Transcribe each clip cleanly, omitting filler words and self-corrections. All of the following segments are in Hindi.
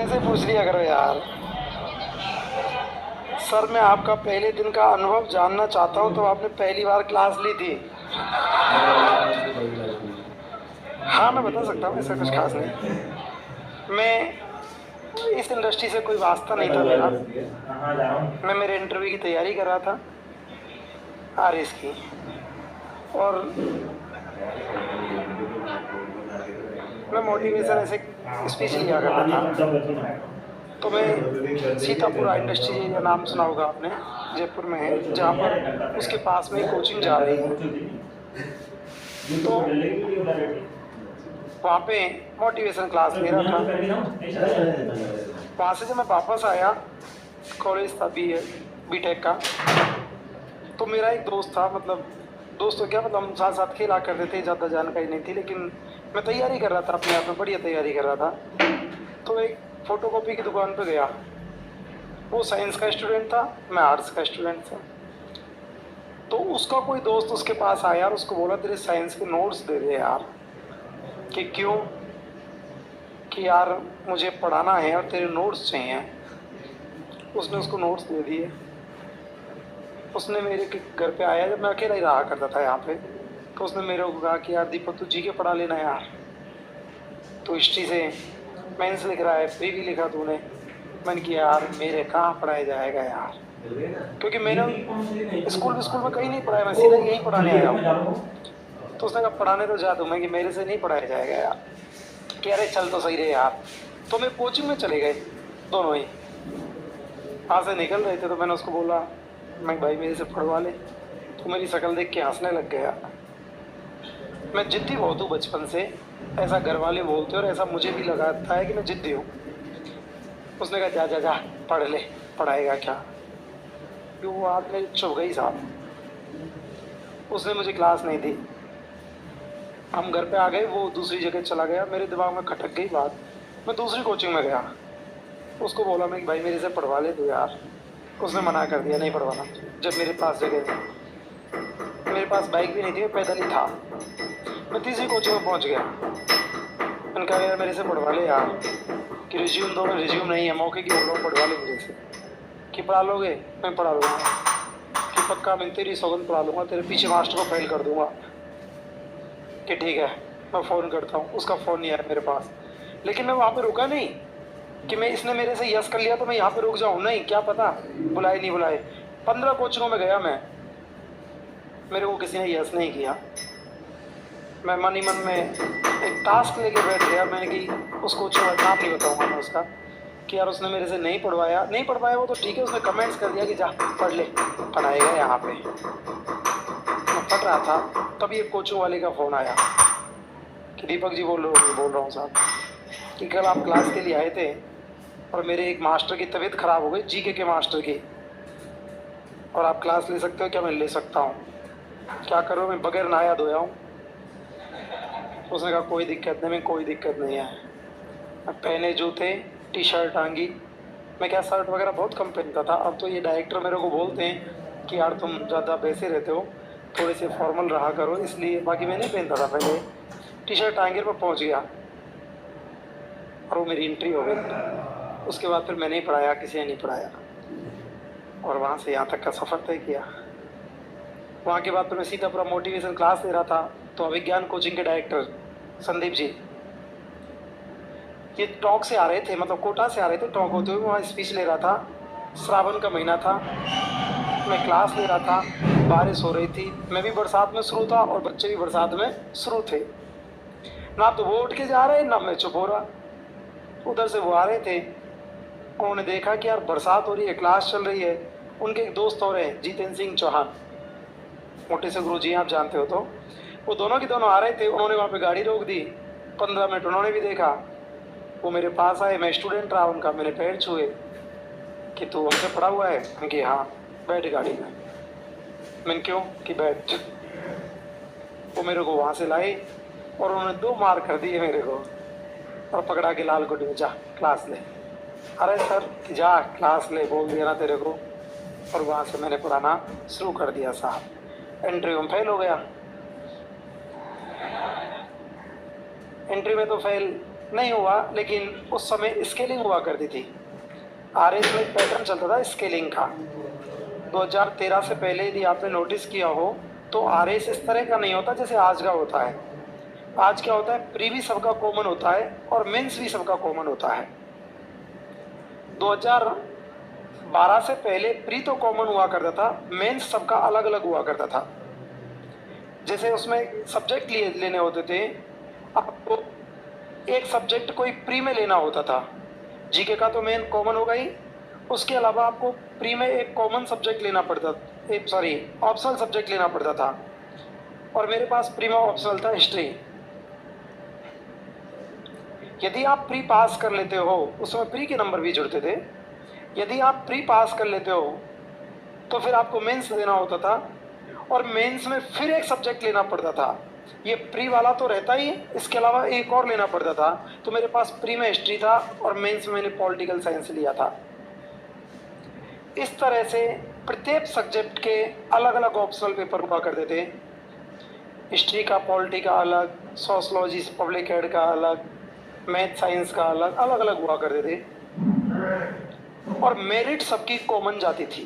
ऐसे पूछ लिया करो यार। सर मैं आपका पहले दिन का अनुभव जानना चाहता हूँ, तो आपने पहली बार क्लास ली थी? हाँ मैं बता सकता हूँ, ऐसा कुछ खास नहीं। मैं इस इंडस्ट्री से कोई वास्ता नहीं था मेरा। मैं मेरे इंटरव्यू की तैयारी कर रहा था आरएस की, और मैं मोटिवेशन ऐसे स्पीच लिया करता था। तो मैं सीतापुरा इंडस्ट्री का नाम सुना होगा आपने, जयपुर में है, जहाँ पर उसके पास में कोचिंग जा रही है। तो वहाँ पे मोटिवेशन क्लास ले रहा था। वहाँ से जब मैं वापस आया, कॉलेज था बीटेक का, तो मेरा एक दोस्त था, मतलब दोस्त तो क्या, मतलब हम साथ साथ खेला करते थे, ज़्यादा जानकारी नहीं थी, लेकिन मैं तैयारी कर रहा था, अपने आप में बढ़िया तैयारी कर रहा था। तो एक फ़ोटोकॉपी की दुकान पर गया। वो साइंस का स्टूडेंट था, मैं आर्ट्स का स्टूडेंट था। तो उसका कोई दोस्त उसके पास आया और उसको बोला तेरे साइंस के नोट्स दे दे यार। कि क्यों? कि यार मुझे पढ़ाना है और तेरे नोट्स चाहिए। उसने उसको नोट्स दे दिए। उसने मेरे घर पे आया, जब मैं अकेला ही रहा करता था यहाँ पे, तो उसने मेरे को कहा कि यार दीपक तू जी के पढ़ा लेना यार, तो हिस्ट्री से मेंस लिख रहा है, प्री भी लिखा तूने। मैंने किया यार मेरे कहाँ पढ़ाया जाएगा यार, क्योंकि मैंने स्कूल में कहीं नहीं पढ़ाया, मैं सीधा यहीं पढ़ाने आया हूँ। तो उसने कहा पढ़ाने तो जा दूँ मैं, कि मेरे से नहीं पढ़ाया जाएगा यार। कि अरे चल तो सही रहे यार। तो मैं कोचिंग में चले गए दोनों ही। वहाँ से निकल रहे थे तो मैंने उसको बोला, मैं भाई मेरे से पढ़वा ले। तो मेरी शक्ल देख के हंसने लग गया। मैं जिद्दी बहुत हूँ बचपन से, ऐसा घर वाले बोलते, और ऐसा मुझे भी लगाता है कि मैं जिद्दी हूँ। उसने कहा जा जा जा पढ़ ले, पढ़ाएगा क्या। क्यों वो आदमी चुप गई साहब। उसने मुझे क्लास नहीं दी। हम घर पे आ गए, वो दूसरी जगह चला गया। मेरे दिमाग में खटक गई बात। मैं दूसरी कोचिंग में गया, उसको बोला मैं कि भाई मेरे से पढ़वा ले तू यार। उसने मना कर दिया, नहीं पढ़वाना। जब मेरे पास जगह थी, मेरे पास बाइक भी नहीं थी, मैं पैदल ही था। मैं तीसरी कोचिंग में पहुंच गया। मैंने कहा यार मेरे से पढ़वा ले यार। कि रिज्यूम दो, मैं रिज्यूम नहीं है, मौके की बोल रहा हूँ, पढ़वा ले मेरे से। कि पढ़ा लोगे? मैं पढ़ा लूँगा। कि पक्का मैं तेरी सौगंध पढ़ा लूँगा, तेरे पीछे मास्टर को फेल कर दूँगा। कि ठीक है मैं फ़ोन करता हूँ। उसका फ़ोन नहीं आया मेरे पास। लेकिन मैं वहाँ पे रुका नहीं कि मैं, इसने मेरे से यस कर लिया तो मैं यहाँ पे रुक जाऊँ, नहीं, क्या पता बुलाए नहीं बुलाए। 15 कोचिंगों में गया मैं, मेरे को किसी ने यस नहीं किया। मैं मन ही मन में एक टास्क लेके बैठ गया। मैंने कि उस कोचिंग का नाम नहीं बताऊँगा मैं उसका, कि यार उसने मेरे से नहीं पढ़वाया। नहीं पढ़वाया वो तो ठीक है, उसने कमेंट्स कर दिया कि जा पढ़ ले, पढ़ाएगा यहाँ पे। मैं पढ़ रहा था, तभी एक कोचिंग वाले का फ़ोन आया कि दीपक जी बोल रहा हूँ साहब, कि कल आप क्लास के लिए आए थे और मेरे एक मास्टर की तबीयत ख़राब हो गई, जीके के मास्टर की, और आप क्लास ले सकते हो क्या? मैं ले सकता हूँ। क्या करो? मैं बगैर नहाया धोया हूँ। उसने कहा कोई दिक्कत नहीं। मैं कोई दिक्कत नहीं है। मैं पहने जूते, टी शर्ट टांगी। मैं क्या शर्ट वगैरह बहुत कम पहनता था। अब तो ये डायरेक्टर मेरे को बोलते हैं कि यार तुम ज़्यादा वैसे रहते हो, थोड़े से फॉर्मल रहा करो, इसलिए। बाकी मैं नहीं पहनता था पहले। टी शर्ट टांगे पर पहुँच गया और वो मेरी एंट्री हो गई। उसके बाद फिर मैंने ही पढ़ाया, किसी ने नहीं पढ़ाया, और वहाँ से यहाँ तक का सफ़र तय किया। वहाँ के बाद फिर मैं सीतापुरा मोटिवेशन क्लास दे रहा था। तो अभिज्ञान कोचिंग के डायरेक्टर संदीप जी, ये टॉक से आ रहे थे, मतलब कोटा से आ रहे थे टॉक होते हुए। वहाँ स्पीच ले रहा था, श्रावण का महीना था, मैं क्लास ले रहा था, बारिश हो रही थी, मैं भी बरसात में शुरू था और बच्चे भी बरसात में शुरू थे। ना तो वो उठ के जा रहे, ना मैं चुप हो रहा। उधर से वो आ रहे थे, उन्होंने देखा कि यार बरसात हो रही है, क्लास चल रही है। उनके एक दोस्त और हैं, जितेंद्र सिंह चौहान, मोटे से गुरु जी आप जानते हो। तो वो दोनों के दोनों आ रहे थे। उन्होंने वहाँ पे गाड़ी रोक दी। 15 मिनट उन्होंने भी देखा। वो मेरे पास आए, मैं स्टूडेंट रहा उनका, मैंने पैर छुए कि तू हमसे पढ़ा हुआ है? मैंने कि हाँ। बैठ गाड़ी में। मैंने क्यों? कि बैठ। वो मेरे को वहाँ से लाए और उन्होंने 2 मार कर दिए मेरे को, और पकड़ा के लाल कोटी में, जा क्लास ले। अरे सर जा क्लास ले, बोल दिया ना तेरे को। और वहाँ से मैंने पढ़ाना शुरू कर दिया साहब। इंटरव्यू में फेल हो गया। इंटरव्यू में तो फेल, नहीं हुआ, लेकिन उस समय स्केलिंग हुआ करती थी। आरएस में पैटर्न चलता था स्केलिंग का। 2013 से पहले यदि आपने नोटिस किया हो तो आरएस इस तरह का नहीं होता जैसे आज का होता है। आज क्या होता है, प्री भी सबका कॉमन होता है और मेंस भी सबका कॉमन होता है। 2012 से पहले प्री तो कॉमन हुआ करता था, मेंस सबका अलग अलग हुआ करता था। जैसे उसमें सब्जेक्ट लेने होते थे, आपको एक सब्जेक्ट कोई प्री में लेना होता था। जीके का तो मेन कॉमन होगा ही, उसके अलावा आपको प्री में एक कॉमन सब्जेक्ट लेना पड़ता, एक ऑप्शनल सब्जेक्ट लेना पड़ता था। और मेरे पास प्री में ऑप्शनल था हिस्ट्री। यदि आप प्री पास कर लेते हो, उसमें प्री के नंबर भी जुड़ते थे, यदि आप प्री पास कर लेते हो तो फिर आपको मेंस देना होता था और मेंस में फिर एक सब्जेक्ट लेना पड़ता था। ये प्री वाला तो रहता ही, इसके अलावा एक और लेना पड़ता था। तो मेरे पास प्री में हिस्ट्री था और मेंस में मैंने पॉलिटिकल साइंस लिया था। इस तरह से प्रत्येक सब्जेक्ट के अलग अलग ऑप्शनल पेपर हुआ करते थे। हिस्ट्री का, पॉलिटी का अलग, सोशलॉजी पब्लिक एड का अलग, मैथ साइंस का अलग, अलग अलग हुआ करते थे। और मेरिट सबकी कॉमन जाती थी।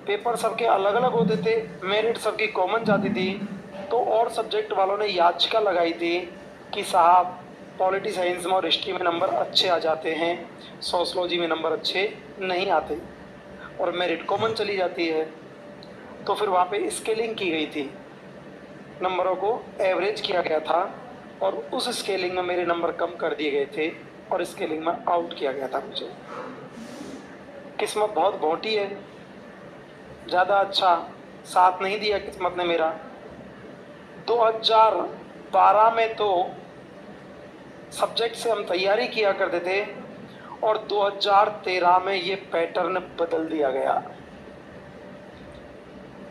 पेपर सबके अलग अलग होते थे, मेरिट सबकी कॉमन जाती थी। तो और सब्जेक्ट वालों ने याचिका लगाई थी कि साहब पॉलिटी साइंस में और हिस्ट्री में नंबर अच्छे आ जाते हैं, सोशलॉजी में नंबर अच्छे नहीं आते और मेरिट कॉमन चली जाती है। तो फिर वहाँ पे स्केलिंग की गई थी, नंबरों को एवरेज किया गया था और उस स्केलिंग में मेरे नंबर कम कर दिए गए थे और स्केलिंग में आउट किया गया था मुझे। किस्मत बहुत भोंटी है, ज़्यादा अच्छा साथ नहीं दिया किस्मत ने मेरा। 2012 में तो सब्जेक्ट से हम तैयारी किया करते थे और 2013 में ये पैटर्न बदल दिया गया।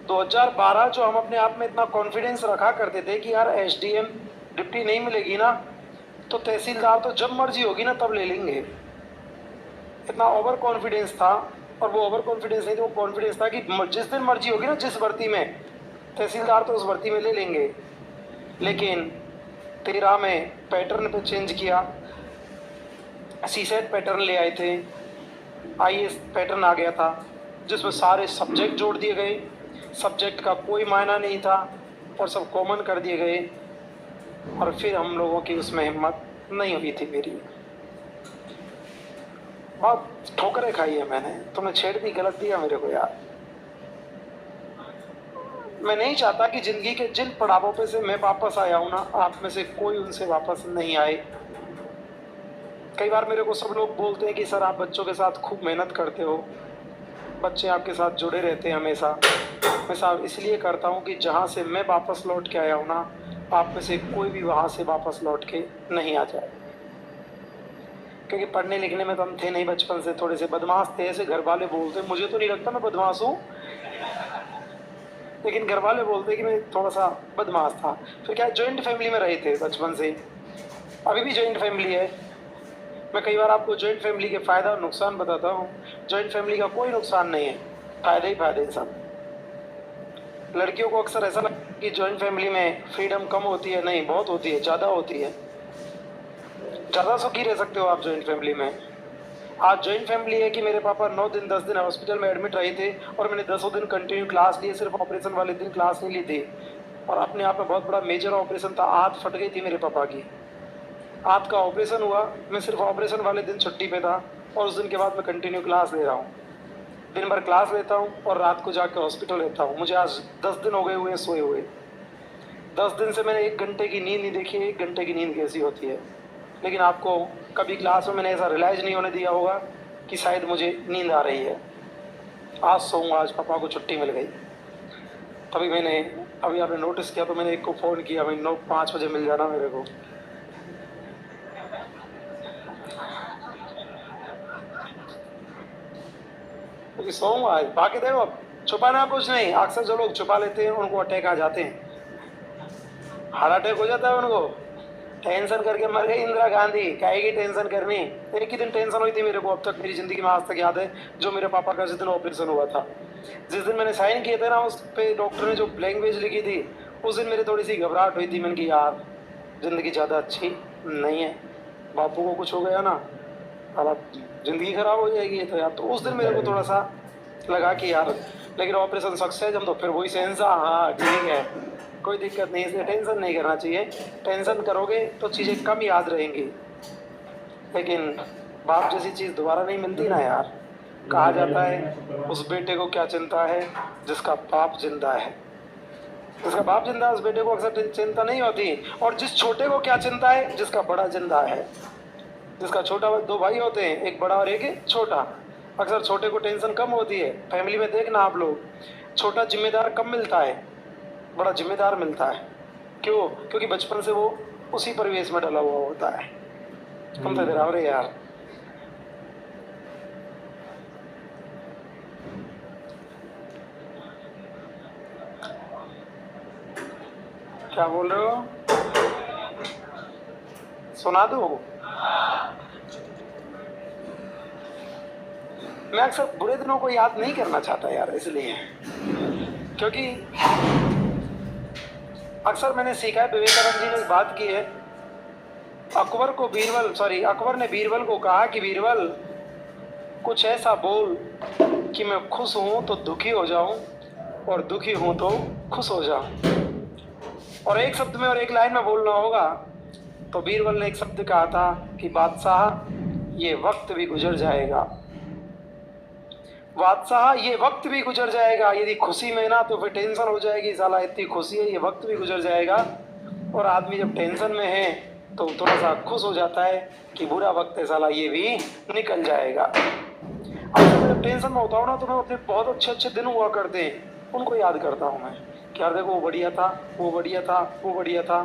2012 जो हम अपने आप में इतना कॉन्फिडेंस रखा करते थे कि यार एसडीएम डिप्टी नहीं मिलेगी ना तो तहसीलदार तो जब मर्जी होगी ना तब ले लेंगे, इतना ओवर कॉन्फिडेंस था। और वो ओवर कॉन्फिडेंस नहीं था, वो कॉन्फिडेंस था कि जिस दिन मर्जी होगी ना जिस भर्ती में, तहसीलदार तो उस भर्ती में ले लेंगे। लेकिन 13 में पैटर्न पे चेंज किया, सीसेट पैटर्न ले आए थे, आईएएस पैटर्न आ गया था जिसमें सारे सब्जेक्ट जोड़ दिए गए, सब्जेक्ट का कोई मायना नहीं था और सब कॉमन कर दिए गए। और फिर हम लोगों की उसमें हिम्मत नहीं हुई थी मेरी, बहुत ठोकरें खाई है मैंने। तुमने छेड़ दी, गलत दिया मेरे को यार। मैं नहीं चाहता कि जिंदगी के जिन पड़ावों पे से मैं वापस आया हूँ ना, आप में से कोई उनसे वापस नहीं आए। कई बार मेरे को सब लोग बोलते हैं कि सर आप बच्चों के साथ खूब मेहनत करते हो, बच्चे आपके साथ जुड़े रहते हैं हमेशा। मैं साहब इसलिए करता हूँ कि जहाँ से मैं वापस लौट के आया हूँ ना, आप में से कोई भी वहाँ से वापस लौट के नहीं आ जाए। क्योंकि पढ़ने लिखने में तो हम थे नहीं, बचपन से थोड़े से बदमाश थे, ऐसे घर वाले बोलते। मुझे तो नहीं लगता मैं बदमाश हूँ, लेकिन घर वाले बोलते कि मैं थोड़ा सा बदमाश था। फिर क्या, जॉइंट फैमिली में रहे थे बचपन से, अभी भी जॉइंट फैमिली है। मैं कई बार आपको जॉइंट फैमिली के फ़ायदा और नुकसान बताता हूँ। जॉइंट फैमिली का कोई नुकसान नहीं है, फ़ायदे ही फ़ायदे हैं सब। लड़कियों को अक्सर ऐसा लगता है कि जॉइंट फैमिली में फ्रीडम कम होती है, नहीं, बहुत होती है, ज़्यादा होती है। ज़्यादा सुखी रह सकते हो आप जॉइंट फैमिली में। आज जॉइंट फैमिली है कि मेरे पापा 9 दिन 10 दिन हॉस्पिटल में एडमिट रहे थे और मैंने 10 दिन कंटिन्यू क्लास लिए, सिर्फ ऑपरेशन वाले दिन क्लास नहीं ली थी। और अपने आप में बहुत बड़ा मेजर ऑपरेशन था, आँत फट गई थी मेरे पापा की, आँत का ऑपरेशन हुआ, मैं सिर्फ ऑपरेशन वाले दिन छुट्टी पे था और उस दिन के बाद मैं कंटिन्यू क्लास ले रहा हूँ। दिन भर क्लास लेता हूँ और रात को जाकर हॉस्पिटल रहता हूँ। मुझे आज 10 दिन हो गए हुए सोए हुए। 10 दिन से मैंने 1 घंटे की नींद नहीं देखी। 1 घंटे की नींद कैसी होती है। लेकिन आपको कभी क्लास में मैंने ऐसा रियलाइज़ नहीं होने दिया होगा कि शायद मुझे नींद आ रही है। आज सोऊंगा, आज पापा को छुट्टी मिल गई। तभी मैंने, अभी आपने नोटिस किया तो मैंने एक को फ़ोन किया, भाई 5 बजे मिल जाना मेरे को। क्योंकि सोऊंगा आज। बाकी देखो, छुपाना कुछ नहीं, अक्सर जो लोग छुपा लेते हैं उनको अटैक आ जाते हैं, हार्ट अटैक हो जाता है उनको। टेंशन करके मर गई इंदिरा गांधी, काहे की टेंशन करनी। एक ही दिन टेंशन हुई थी मेरे को, अब तक मेरी ज़िंदगी में आज तक याद है, जो मेरे पापा का जिस दिन ऑपरेशन हुआ था। जिस दिन मैंने साइन किए थे ना, उस पे डॉक्टर ने जो लैंग्वेज लिखी थी, उस दिन मेरी थोड़ी सी घबराहट हुई थी। मैंने कहा यार ज़िंदगी ज़्यादा अच्छी नहीं है, बापू को कुछ हो गया ना, साला जिंदगी खराब हो जाएगी ये तो यार। तो उस दिन मेरे को थोड़ा सा लगा कि यार, लेकिन ऑपरेशन सक्सेस हम तो फिर वही सेंस, हाँ ठीक है, कोई दिक्कत नहीं, इसलिए टेंशन नहीं करना चाहिए। टेंशन करोगे तो चीज़ें कम याद रहेंगी, लेकिन बाप जैसी चीज़ दोबारा नहीं मिलती ना यार। कहा जाता है उस बेटे को क्या चिंता है जिसका बाप जिंदा है। जिसका बाप जिंदा है उस बेटे को अक्सर चिंता नहीं होती। और जिस छोटे को क्या चिंता है जिसका बड़ा जिंदा है। जिसका छोटा, दो भाई होते हैं, एक बड़ा और एक छोटा, अक्सर छोटे को टेंशन कम होती है। फैमिली में देखना आप लोग, छोटा जिम्मेदार कम मिलता है, बड़ा जिम्मेदार मिलता है। क्यों? क्योंकि बचपन से वो उसी परिवेश में डला हुआ होता है। तुम तो डराव रहे यार। क्या बोल रहे हो? सुना दो। मैं अक्सर बुरे दिनों को याद नहीं करना चाहता यार, इसलिए, क्योंकि अक्सर मैंने सीखा है, विवेकानंद जी ने एक बात की है, अकबर ने बीरबल को कहा कि बीरबल कुछ ऐसा बोल कि मैं खुश हूं तो दुखी हो जाऊं और दुखी हूं तो खुश हो जाऊं। और एक शब्द में और एक लाइन में बोलना होगा। तो बीरबल ने एक शब्द कहा था कि बादशाह ये वक्त भी गुजर जाएगा, बादशाह ये वक्त भी गुजर जाएगा। यदि खुशी में ना तो फिर टेंशन हो जाएगी, साला इतनी खुशी है, ये वक्त भी गुजर जाएगा। और आदमी जब टेंशन में है तो थोड़ा सा खुश हो जाता है कि बुरा वक्त है, साला ये भी निकल जाएगा। अब जब टेंशन में होता हूँ ना तो मैं अपने बहुत अच्छे अच्छे दिन हुआ करते हैं, उनको याद करता हूँ मैं कि यार देखो वो बढ़िया था, वो बढ़िया था, वो बढ़िया था।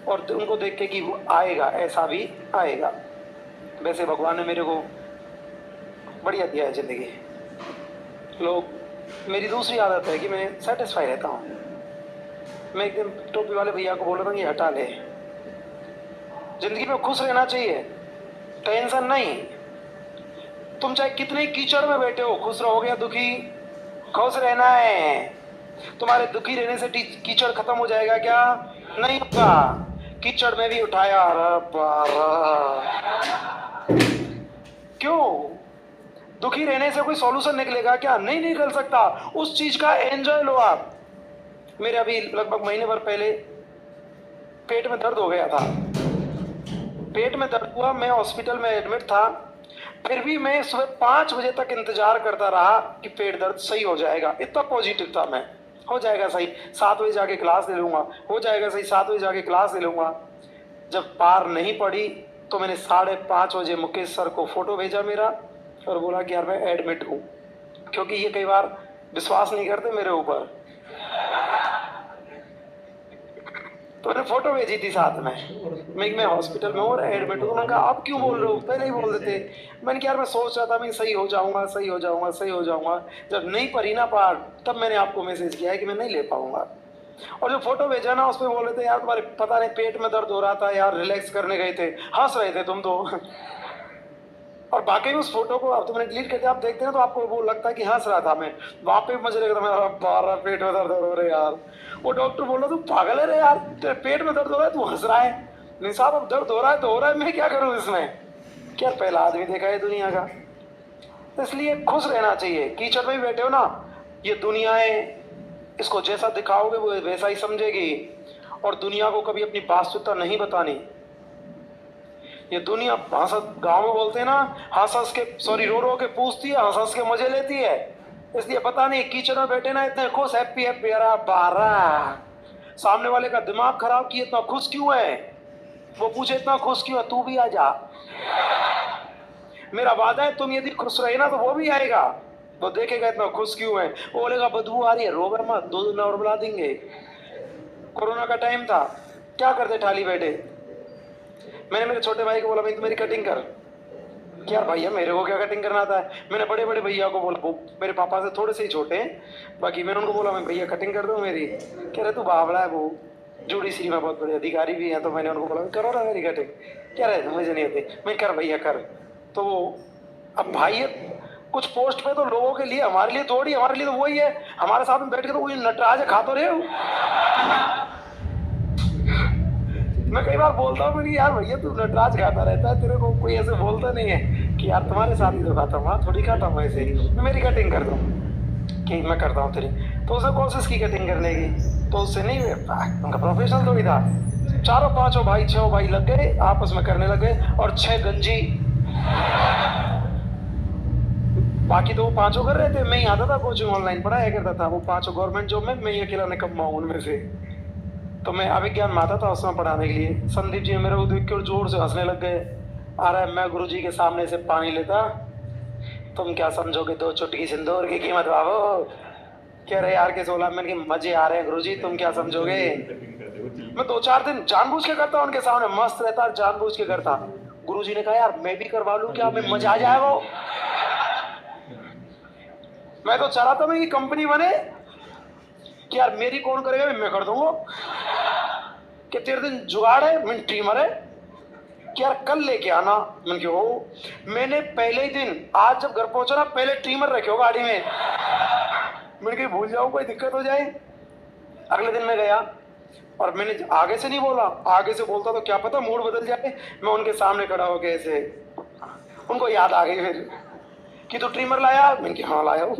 और उनको देख के कि वो आएगा, ऐसा भी आएगा। वैसे भगवान ने मेरे को बढ़िया दिया है ज़िंदगी। लोग, मेरी दूसरी आदत है कि मैं सेटिस्फाई रहता हूँ। मैं एक दिन टोपी वाले भैया को बोल रहा था कि हटा ले, जिंदगी में खुश रहना चाहिए, टेंशन नहीं। तुम चाहे कितने कीचड़ में बैठे हो, खुश रहोगे या दुखी, खुश रहना है। तुम्हारे दुखी रहने से कीचड़ खत्म हो जाएगा क्या? नहीं होगा। कीचड़ में भी उठाया, क्यों? दुखी रहने से कोई सॉल्यूशन निकलेगा क्या? नहीं निकल सकता। उस चीज का एंजॉय लो आप। मेरे अभी लगभग महीने भर पहले पेट में दर्द हो गया था, पेट में दर्द हुआ, मैं हॉस्पिटल में एडमिट था। फिर भी मैं सुबह 5 बजे तक इंतजार करता रहा कि पेट दर्द सही हो जाएगा। इतना पॉजिटिव था मैं, हो जाएगा सही, 7 बजे जाके क्लास ले लूंगा, हो जाएगा सही, 7 बजे जाके क्लास ले लूंगा। जब पार नहीं पड़ी तो मैंने 5:30 बजे मुकेश सर को फोटो भेजा मेरा और बोला कि यार मैं एडमिट हूँ, क्योंकि ये कई बार विश्वास नहीं करते मेरे ऊपर। तो मैंने फोटो भेजी थी साथ में, मैं हॉस्पिटल में और एडमिट हूँ। उन्होंने कहा आप क्यों बोल रहे हो, पहले ही बोल देते। मैंने कहा यार मैं सोच रहा था मैं सही हो जाऊंगा, सही हो जाऊंगा, सही हो जाऊंगा। जब नहीं पड़ी ना पार, तब मैंने आपको मैसेज किया है कि मैं नहीं ले पाऊंगा। और जो फोटो भेजा ना उसमें बोल रहे थे यार तुम्हारे पता नहीं पेट में दर्द हो रहा था यार, रिलैक्स करने गए थे, हंस रहे थे तुम तो। और बाकी उस फोटो को अब तुमने डिलीट करके आप देखते हैं तो आपको वो लगता है कि हंस रहा था मैं, वहां पे मजे लग रहा था, बारह पेट में दर्द हो रहा है यार। वो डॉक्टर बोल रहा तू पागल है रे यार, तेरे पेट में दर्द हो रहा है, तू हंस रहा है। नहीं साहब अब दर्द हो रहा है तो हो रहा है, मैं क्या करूं इसमें, क्या पहला आदमी देखा है दुनिया का। इसलिए खुश रहना चाहिए। कीचड़ में बैठे हो ना, ये दुनिया है, इसको जैसा दिखाओगे वो वैसा ही समझेगी। और दुनिया को कभी अपनी वास्तविकता नहीं बतानी। ये दुनिया गांव में बोलते हैं ना, हंस हंस के, सॉरी रो रो के पूछती है, हंस हंस के मजे लेती है। इसलिए पता नहीं कीचड़ में बैठे ना इतने खुश, हैप्पी हैप्पी, अरे बारह सामने वाले का दिमाग खराब किए, इतना खुश क्यों है, वो पूछे इतना खुश क्यों है, तू भी आ जा। मेरा वादा है तुम यदि खुश रहे ना तो वो भी आएगा, वो देखेगा इतना खुश क्यों है। वो बोलेगा बदबू आ रही है, रोवे मत, 2 दिन और बुला देंगे। कोरोना का टाइम था, क्या करते ठाली बैठे। मैंने मेरे छोटे भाई को बोला भाई तू मेरी कटिंग कर। क्या भैया मेरे को क्या कटिंग करना आता है। मैंने बड़े बड़े भैया को बोला, वो मेरे पापा से थोड़े से ही छोटे हैं, बाकी मैंने उनको बोला मैं भैया कटिंग कर दो मेरी। कह रहे तू बावड़ा है, वो जुडिशरी में बहुत बड़े अधिकारी भी हैं। तो मैंने उनको बोला करो ना मेरी कटिंग। क्या रहे मुझे नहीं आती। मैं कर भैया कर। तो वो अब भाई कुछ पोस्ट पे तो लोगों के लिए, हमारे लिए थोड़ी, हमारे लिए तो वही है, हमारे साथ में बैठ के तो वही नटराज खा तो रहे हो। मैं कई बार बोलता हूँ यार भैया तू नटराज खाता रहता है, तेरे को कोई ऐसे बोलता नहीं है कि यार तुम्हारे साथ ही तो खाता हूँ, थोड़ी खाता हूँ ऐसे, मैं मेरी कटिंग कर दूँ कि मैं करता हूँ तेरी। तो उसने कोशिश की कटिंग करने की, तो उससे नहीं उनका प्रोफेशनल तो ही था। चारों पांचों भाई, छह भाई लग गए आपस में करने लग गए, और 6 गंजी, बाकी तो वो पांचों कर रहे थे, मैं ही आता था कोचिंग ऑनलाइन पढ़ाया करता था, वो पांचों गवर्नमेंट जॉब में, मैं ही अकेला निकम्मा हूं उनमें से। तो मैं अभिज्ञान में आता था उसमें पढ़ाने के लिए। संदीप जी मेरे को देख के जोर से हंसने लग गए। आ रहा है, मैं गुरुजी के सामने से पानी लेता, तुम क्या समझोगे 2 चुटकी सिंदूर की कीमत बाबू। कह रहे यार के 16 में के मजे आ रहे हैं गुरुजी, तुम क्या समझोगे। मैं 2-4 दिन जानबूझ के करता उनके सामने, मस्त रहता, जानबूझ के करता। गुरुजी ने कहा यार मैं भी करवा लूं क्या, मैं मजा आ जाएगा। मैं तो चाह रहा था मैं कि कंपनी बने कि यार मेरी कौन करेगा, मैं कर दूंगा। कि तेरे दिन जुगाड़ है, मैं ट्रीमर है कि यार कल लेके आना। मैंने कहा हो। मैंने पहले ही दिन, आज जब घर पहुंचा ना, पहले ट्रीमर रखे हो गाड़ी में। मैंने कहा भूल जाऊं कोई दिक्कत हो जाए। अगले दिन मैं गया और मैंने आगे से नहीं बोला, आगे से बोलता तो क्या पता मूड बदल जाए। मैं उनके सामने खड़ा हो गया ऐसे, उनको याद आ गई फिर कि तू ट्रिमर लाया। मैंने कहा हाँ लाया हूँ।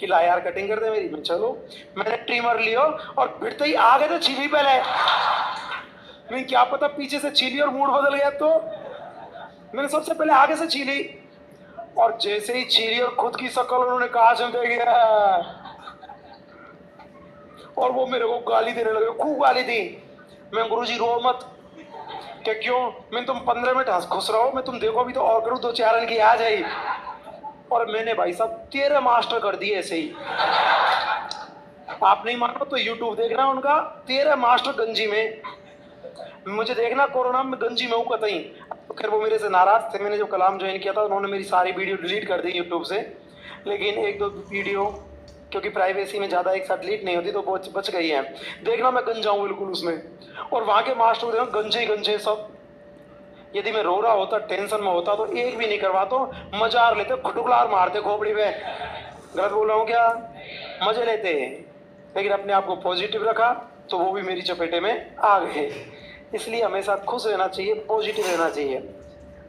कि ला यार कटिंग कर दे मेरी। मैं चलो, मैंने ट्रिमर लिया और भिड़ते ही आ गए थे छीली पहले। मैं क्या पता पीछे से छीली और मूड बदल गया, तो मैंने सबसे पहले आगे से छीली, और जैसे ही छीली और खुद की शक्ल उन्होंने कहा दे गया, और वो मेरे को गाली देने लगे, खूब गाली दी। मैं गुरुजी रो मत। क्या क्यों। मैं तुम 15 मिनट हंस खुश रहो, मैं तुम देखो अभी तो और करूँ 2-4 रन की आ जाए। और मैंने भाई साहब 13 मास्टर कर दिए ऐसे ही। आप नहीं मानो तो यूट्यूब देखना उनका, 13 मास्टर गंजी में। मुझे देखना कोरोना में गंजी में हूँ कतई। खैर वो मेरे से नाराज थे, मैंने जो कलाम ज्वाइन किया था उन्होंने मेरी सारी वीडियो डिलीट कर दी यूट्यूब से, लेकिन 1-2 वीडियो क्योंकि प्राइवेसी में ज़्यादा एक साथ डिलीट नहीं होती तो वो बच गई है। देखना मैं गंजा हूँ बिल्कुल उसमें। और वहाँ के मास्टर देखना गंजे ही गंजे सब। यदि मैं रो रहा होता, टेंशन में होता, तो एक भी नहीं करवा, तो मजार लेते, खुटुकलार मारते खोपड़ी पे। गलत बोल रहा हूँ क्या। मजे लेते हैं, लेकिन अपने आप को पॉजिटिव रखा तो वो भी मेरी चपेटे में आ गए। इसलिए हमेशा खुश रहना चाहिए, पॉजिटिव रहना चाहिए।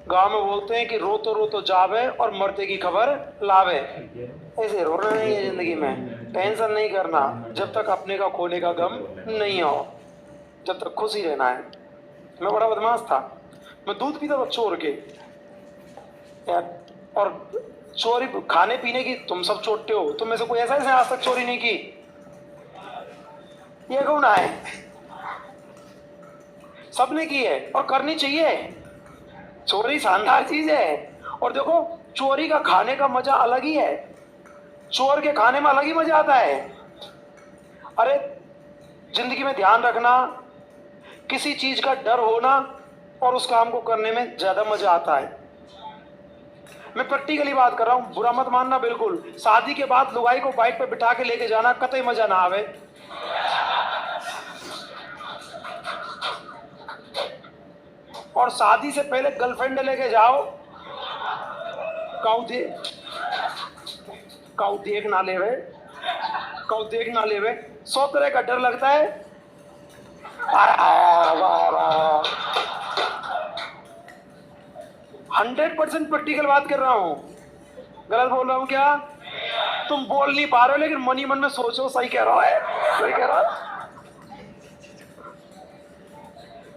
गांव में बोलते हैं कि रो तो जावे और मरते की खबर लावे। ऐसे रोना नहीं है जिंदगी में, टेंशन नहीं करना जब तक अपने का खोने का गम नहीं हो, जब तक खुश ही रहना है। मैं बड़ा बदमाश था, मैं दूध पीता था चोर के यार। और चोरी खाने पीने की तुम सब चोटते हो, तुम में से कोई ऐसा है आज तक चोरी नहीं की। ये कौन है, सबने की है और करनी चाहिए। चोरी शानदार चीज है। और देखो चोरी का खाने का मजा अलग ही है, चोर के खाने में अलग ही मजा आता है। अरे जिंदगी में ध्यान रखना, किसी चीज का डर होना और उस काम को करने में ज्यादा मजा आता है। मैं प्रैक्टिकली बात कर रहा हूं, बुरा मत मानना बिल्कुल। शादी के बाद लुगाई को बाइक पे बिठा के लेके जाना कतई मजा ना आवे। और शादी से पहले गर्लफ्रेंड लेके जाओ, काऊ देख ना लेवे, 100 तरह का डर लगता है। 100% प्रैक्टिकल बात कर रहा हूं, गलत बोल रहा हूं क्या। तुम बोल नहीं पा रहे हो, लेकिन मनी मन में सोचो सही कह रहा है, सही कह रहा है।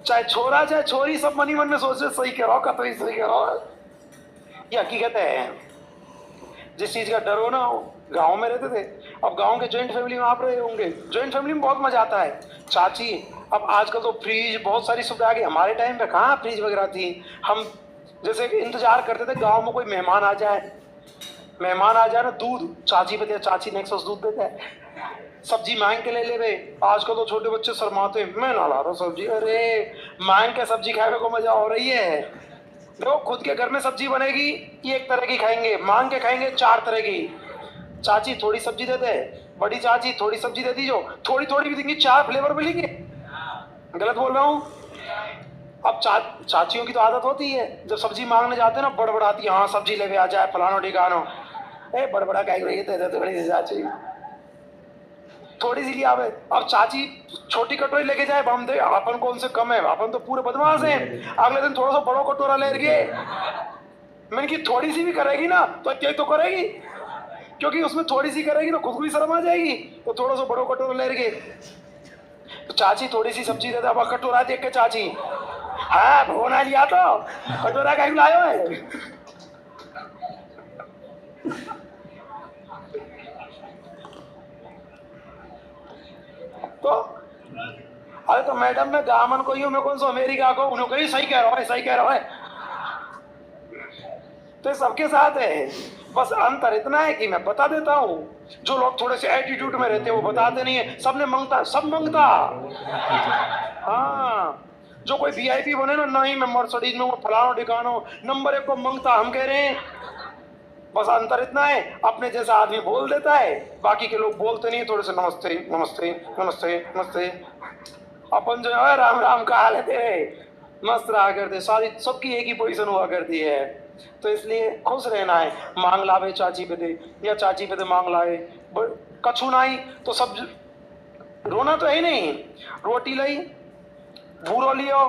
चाहे छोरा चाहे छोरी, सब मनी मन में सोचे सही कह रहा हो, कतई सही कह रहा हो। ये हकीकत है। जिस चीज का डर हो ना, गांव में रहते थे, अब गांव के जॉइंट फैमिली में आप रहे होंगे, जॉइंट फैमिली में बहुत मजा आता है। चाची, अब आजकल तो फ्रिज बहुत सारी सुविधा आ गई, हमारे टाइम पे कहाँ फ्रिज वगैरह थी। हम जैसे इंतजार करते थे गांव में कोई मेहमान आ जाए ना, दूध चाची पे, चाची नेक्सस दूध देते हैं, सब्जी मांग के ले ले वे। आजकल तो छोटे बच्चे शर्माते, मैं ना ला रहा सब्जी। अरे मांग के सब्जी खाने को मजा हो रही है। देखो खुद के घर में सब्जी बनेगी, ये एक तरह की खाएंगे, मांग के खाएंगे 4 तरह की। चाची थोड़ी सब्जी दे दे, बड़ी चाची थोड़ी सब्जी दे दी, जो थोड़ी थोड़ी भी देंगी, 4 फ्लेवर मिलेंगे। गलत बोल रहा हूँ। अब चाचियों की तो आदत होती है, जब सब्जी मांगने जाते हैं ना, बड़बड़ाती, हाँ सब्जी लेके आ जाए फलानो ठिकानो। बड़बड़ा क्या दे दे बड़ी चाची। थोड़ी सी लिया अब चाची छोटी कटोरी लेके जाए, हम दे अपन कौन से कम है, अपन तो पूरे बदमाश हैं। अगले दिन थोड़ा सा बड़ो कटोरा ले गए, मैंने कि थोड़ी सी भी करेगी ना तो क्या तो करेगी, क्योंकि उसमें थोड़ी सी करेगी तो खुद को भी शर्म आ जाएगी, तो थोड़ा सा बड़ो कटोरा ले गए। तो चाची थोड़ी सी सब्जी देता, अब कटोरा देख के चाची, हाँ भगोना लिया तो कटोरा कहीं लायो है। तो अरे तो मैडम मैं गामन को ही हूँ, मैं कौन सा अमेरिका को, उन्होंने कही सही कह रहा है, सही कह रहा है। तो सबके साथ है, बस अंतर इतना है कि मैं बता देता हूँ, जो लोग थोड़े से एटीट्यूड में रहते हैं वो बताते नहीं है, सबने मांगता, सब मांगता। हाँ, जो कोई वीआईपी बने ना, नहीं मैं मर्सिडीज में फलानो ठिकानो नंबर 1 को मांगता, हम कह रहे हैं। बस अंतर इतना है, अपने जैसा आदमी बोल देता है, बाकी के लोग बोलते नहीं, थोड़े से नमस्ते नमस्ते नमस्ते नमस्ते। अपन जो है राम राम का हाल है तेरे, मस्त रहा करते, सारी सबकी एक ही पोजीशन हुआ करती है। तो इसलिए खुश रहना है, मांग लावे चाची पे दे, या चाची पे दे मांग लाए, कछु नहीं तो सब रोना तो है ही नहीं। रोटी लाई, भूरो लियो,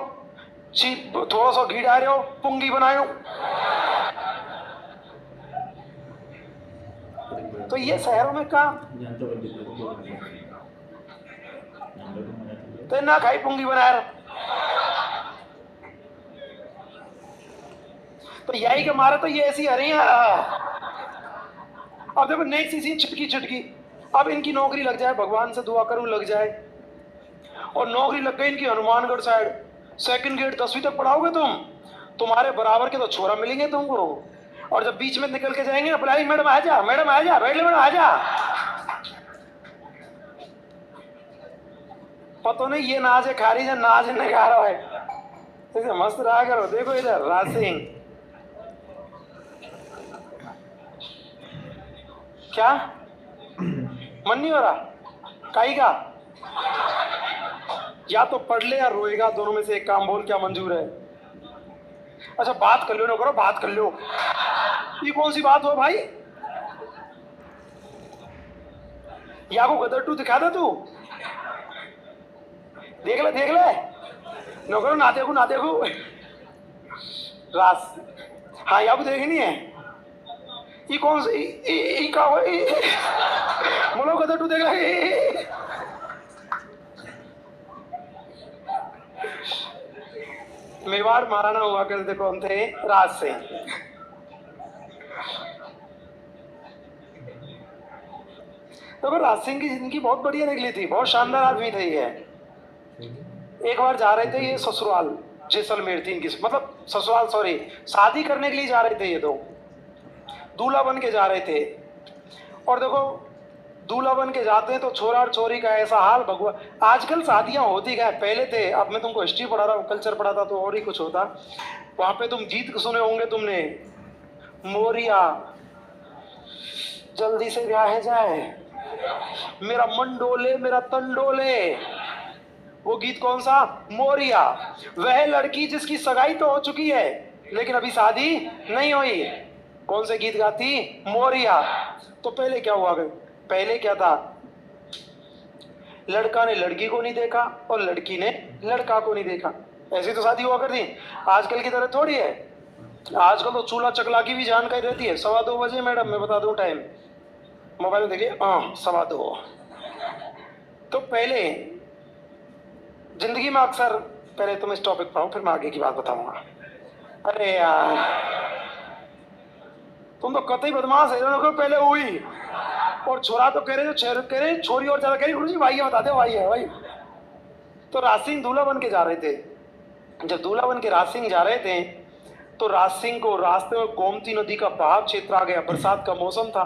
थोड़ा सा घी डालो, पुंगी बनायो। तो ये शहरों में काम तो ना खाई पुंगी बना रहा, तो यही के मारे तो ये ऐसी हरी है। अब देखो नेक्स्ट इसी छिटकी छिटकी, अब इनकी नौकरी लग जाए, भगवान से दुआ करूं लग जाए, और नौकरी लग गई इनकी हनुमानगढ़ साइड, सेकंड ग्रेड 10वीं तक पढ़ाओगे तुम, तुम्हारे बराबर के तो छोरा मिलेंगे तुमको, और जब बीच में निकल के जाएंगे ना, बुलाई मैडम आ जा, मैडम आ जा, बैठ ले मैडम आ जा। पता नहीं ये नाच है खारी है, नाच नहीं खा रहा है, इसे मस्त रहा करो। देखो इधर राज सिंह, क्या मन नहीं हो रहा काई का, या तो पढ़ ले या रोएगा, दोनों में से एक काम बोल, क्या मंजूर है? अच्छा बात कर लो ना, करो बात कर लो, ये कौन सी बात हो भाई? या को गदर टू दिखा दे तू, देख ले नो करो, ना देखू ना देखू रास। हाँ या को देखनी है, ये कौन सी का हो, बोलो गदर टू देख ले। मेवाड़ महाराणा हुआ करते कौन थे? राज सिंह। तो राज सिंह की जिंदगी बहुत बढ़िया निकली थी, बहुत शानदार आदमी थे ये। एक बार जा रहे थे ये ससुराल, जैसलमेर थी इनकी, मतलब ससुराल सॉरी, शादी करने के लिए जा रहे थे ये, तो दूल्हा बन के जा रहे थे। और देखो दूल्हा बन के जाते हैं तो छोरा और छोरी का ऐसा हाल, भगवान आजकल शादियां होती क्या, पहले थे, अब मैं तुमको हिस्ट्री पढ़ा रहा हूँ, कल्चर पढ़ा था तो और ही कुछ होता। वहां पे तुम गीत सुने होंगे तुमने, मोरिया जल्दी से ब्याह जाए, मेरा मन डोले मेरा तन डोले, वो गीत कौन सा? मोरिया। वह लड़की जिसकी सगाई तो हो चुकी है लेकिन अभी शादी नहीं हुई, कौन से गीत गाती? मोरिया। तो पहले क्या हुआ, पहले क्या था, लड़का ने लड़की को नहीं देखा और लड़की ने लड़का को नहीं देखा, ऐसी तो शादी हुआ करती। आजकल की तरह थोड़ी है, आजकल तो चूल्हा चकला की भी जानकारी रहती है। 2:15 बजे मैडम, मैं बता दूं टाइम, मोबाइल में देखिए, 2:15। तो पहले जिंदगी में अक्सर, पहले तुम इस टॉपिक पर आओ फिर मैं आगे की बात बताऊंगा। अरे यार तुम तो कतई बदमाश है, पहले हुई और छोरा तो कह रहे छोरी और ज्यादा कह रही, गुरुजी भाई है, बता दे भाई है भाई। तो राज सिंह दूल्हा बन के जा रहे थे, जब दूल्हा बन के राज सिंह जा रहे थे तो राज सिंह को रास्ते में गोमती नदी का बहाव क्षेत्र आ गया, बरसात का मौसम था,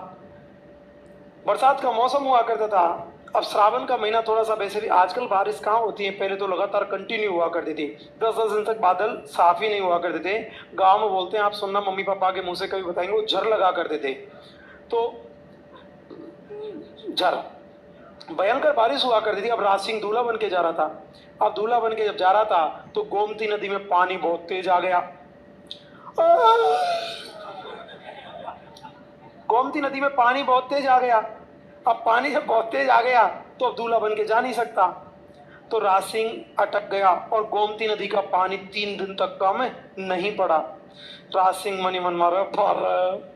बरसात का मौसम हुआ करता था। अब श्रावण का महीना थोड़ा सा, वैसे भी आजकल बारिश कहाँ होती है, पहले तो लगातार कंटिन्यू हुआ करती थी, 10-10 दिन तक बादल साफ ही नहीं हुआ करते थे। गांव में बोलते हैं, आप सुनना, मम्मी पापा के मुंह से कभी बताएंगे, वो झर लगा करते थे। तो झर भयंकर बारिश हुआ करती थी। अब राज सिंह दूल्हा बन के जा रहा था, अब दूल्हा बन के जब जा रहा था तो गोमती नदी में पानी बहुत तेज आ गया, गोमती नदी में पानी बहुत तेज आ गया। अब पानी जब बहुत तेज आ गया तो अब दूल्हा बन के जा नहीं सकता। तो राज सिंह अटक गया और गोमती नदी का पानी 3 दिन तक काम में नहीं पड़ा। राज सिंह मनी मन मारा, पर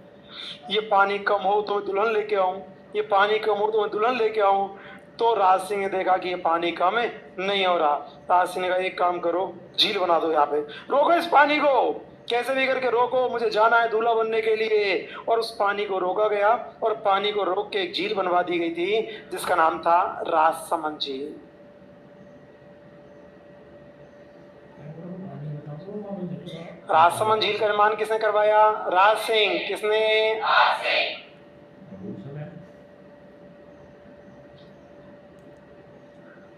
ये पानी कम हो तो मैं दुल्हन लेके आऊं, ये पानी कम हो तो मैं दुल्हन लेके आऊं। तो राज सिंह ने देखा कि ये पानी कम है, नहीं हो रहा। राज सिंह ने कहा एक काम करो, झील बना दो, यहाँ पे रोको इस पानी को, कैसे भी करके रोको, मुझे जाना है दूल्हा बनने के लिए। और उस पानी को रोका गया और पानी को रोक के एक झील बनवा दी गई थी जिसका नाम था राजसमंद झील। राजसमंद झील का निर्माण किसने करवाया? राज सिंह। किसने? राज सिंह।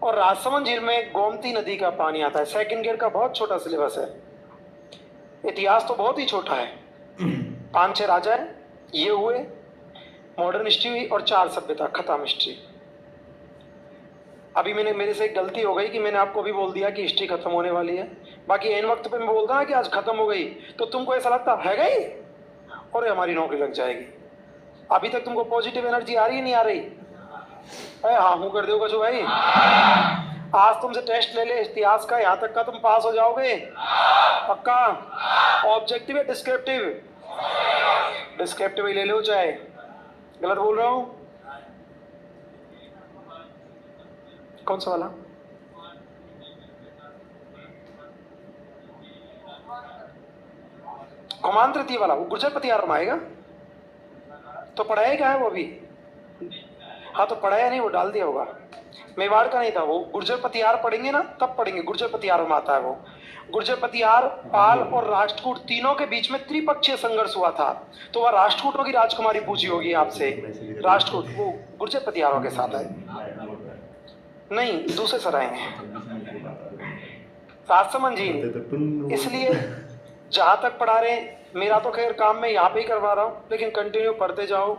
और राजसमंद झील में गोमती नदी का पानी आता है। सेकंड ईयर का बहुत छोटा सिलेबस है, इतिहास तो बहुत ही छोटा है। 5-6 राजा है, ये हुए, मॉडर्न हिस्ट्री हुई और 4 सभ्यता, खत्म हिस्ट्री। अभी मेरे से एक गलती हो गई कि मैंने आपको अभी बोल दिया कि हिस्ट्री खत्म होने वाली है। बाकी एन वक्त पे मैं बोलता ना कि आज खत्म हो गई तो तुमको ऐसा लगता है गई और हमारी नौकरी लग जाएगी। अभी तक तुमको पॉजिटिव एनर्जी आ रही है, नहीं आ रही? हाँ हूँ कर दोगे जो भाई। आज तुमसे टेस्ट ले ले इतिहास का, यहाँ तक का तुम पास हो जाओगे पक्का। ऑब्जेक्टिव है डिस्क्रिप्टिव? डिस्क्रिप्टिव ही ले लो, चाहे गलत बोल रहा हूँ? कौन सा वाला? कौमान तृतीय वाला, वो गुर्जर पतियार में आएगा। तो पढ़ाया क्या है वो अभी? हाँ तो पढ़ाया नहीं, वो डाल दिया होगा। मेवाड़ का नहीं था वो, गुर्जर पतियार पढ़ेंगे ना तब पढ़ेंगे। गुर्जर पतियार में आता है वो। गुर्जर पतियार, पाल और राष्ट्रकूट तीनों के बीच में त्रिपक्षीय संघर्ष हुआ था। तो वह राष्ट्रकूटों की राजकुमारी पूछी होगी आपसे। राष्ट्रकूट वो गुर्जर पतियारों के साथ है, नहीं दूसरे सराय हैं। राजसमंद झील इसलिए जहां तक पढ़ा रहे, मेरा तो खैर काम मैं यहाँ पे ही करवा रहा हूँ, लेकिन कंटिन्यू पढ़ते जाओ।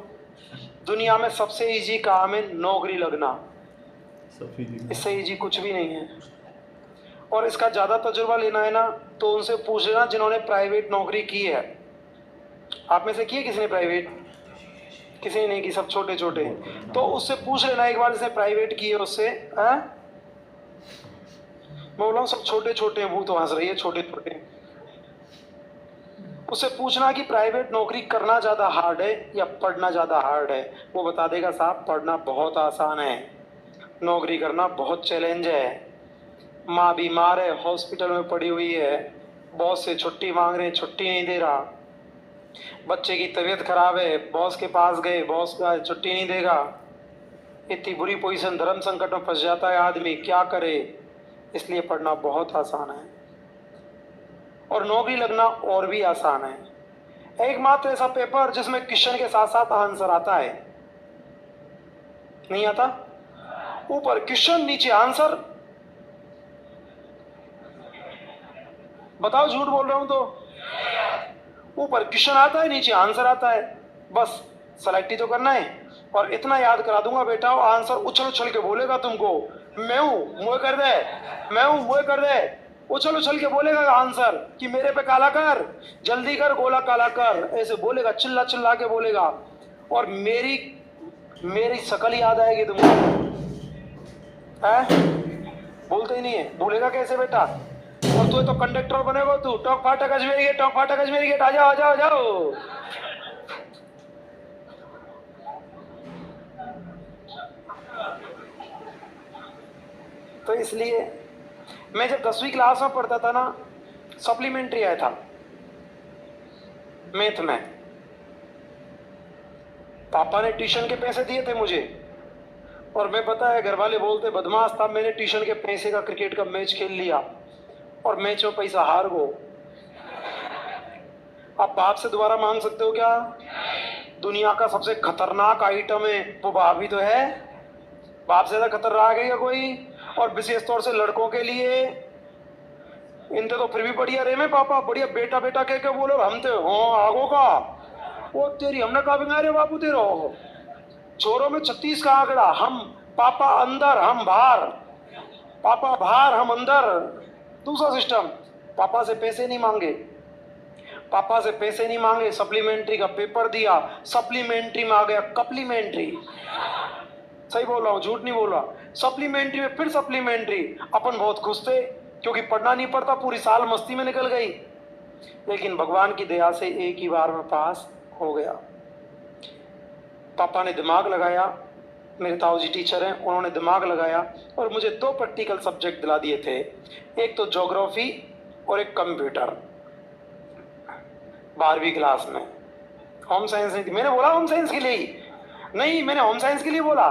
दुनिया में सबसे इजी काम है नौकरी लगना, इससे इजी कुछ भी नहीं है। और इसका ज्यादा तजुर्बा लेना है ना तो उनसे पूछ लेना जिन्होंने प्राइवेट नौकरी की है। आप में से की है किसी ने प्राइवेट? किसी ने नहीं की, सब छोटे छोटे। तो उससे पूछ लेना एक बार जिसने प्राइवेट की है उससे। मैं बोल रहा हूँ सब छोटे छोटे हैं, भूत हंस रही है, छोटे छोटे। उससे पूछना कि प्राइवेट नौकरी करना ज्यादा हार्ड है या पढ़ना ज्यादा हार्ड है। वो बता देगा साहब पढ़ना बहुत आसान है, नौकरी करना बहुत चैलेंज है। माँ बीमार है, हॉस्पिटल में पड़ी हुई है, बॉस से छुट्टी मांग रहे हैं, छुट्टी नहीं दे रहा। बच्चे की तबीयत खराब है, बॉस के पास गए, बॉस का छुट्टी नहीं देगा। इतनी बुरी पोजीशन, धर्म संकट में फंस जाता है आदमी, क्या करे। इसलिए पढ़ना बहुत आसान है और नौकरी लगना और भी आसान है। एकमात्र ऐसा पेपर जिसमें क्वेश्चन के साथ साथ आंसर आता है, नहीं आता? ऊपर क्वेश्चन नीचे आंसर। बताओ झूठ बोल रहा हूं तो? ऊपर क्वेश्चन आता है, नीचे आंसर आता है, बस सेलेक्ट ही तो करना है। और इतना याद करा दूंगा बेटा, आंसर उछल उछल के बोलेगा तुमको। मैं हूं मुँह कर दे, मैं हूं मुँह कर दे, उछल उछल के बोलेगा आंसर कि मेरे पे काला कर, जल्दी कर, गोला काला कर, ऐसे बोलेगा, चिल्ला चिल्ला के बोलेगा। और मेरी शकल याद आएगी तुमको। है बोलते ही नहीं है, भूलेगा कैसे बेटा? और तू तो कंडक्टर बनेगा, तू टॉक फाटक अजमेरी गेट, टॉक फाटक अजमेरी गेट, आ जाओ आ जाओ आ जाओ। तो इसलिए मैं जब 10वीं क्लास में पढ़ता था ना, सप्लीमेंट्री आया था मैथ में। पापा ने ट्यूशन के पैसे दिए थे मुझे, और मैं पता है घर वाले बोलते बदमाश था, मैंने ट्यूशन के पैसे का क्रिकेट का मैच खेल लिया और मैच में पैसा हार गो। आप बाप से दोबारा मांग सकते हो क्या? दुनिया का सबसे खतरनाक आइटम है वो बाप ही तो है। बाप से ज्यादा खतरनाक है क्या कोई? और विशेष तौर से लड़कों के लिए इनते तो फिर भी बढ़िया रे में पापा, बढ़िया बेटा बेटा कह के बोलो, हम तो हाँ आगो का वो तेरी, हमने कहा बिंगा रे बाबू तेरो। छोरों में 36 का आंकड़ा, हम पापा अंदर हम बाहर, पापा बाहर हम अंदर। दूसरा सिस्टम, पापा से पैसे नहीं मांगे, पापा से पैसे नहीं मांगे, सप्लीमेंट्री का पेपर दिया, सप्लीमेंट्री में आ गया कप्लीमेंट्री। सही बोल रहा हूँ, झूठ नहीं बोल रहा। सप्लीमेंट्री में फिर सप्लीमेंट्री, अपन बहुत खुश थे क्योंकि पढ़ना नहीं पड़ता, पूरी साल मस्ती में निकल गई। लेकिन भगवान की दया से एक ही बार में पास हो गया। पापा ने दिमाग लगाया, मेरे ताऊ जी टीचर हैं, उन्होंने दिमाग लगाया और मुझे 2 प्रैक्टिकल सब्जेक्ट दिला दिए थे, एक तो ज्योग्राफी और एक कंप्यूटर। 12वीं क्लास में होम साइंस नहीं थी। मैंने बोला होम साइंस के लिए ही नहीं, मैंने होम साइंस के लिए बोला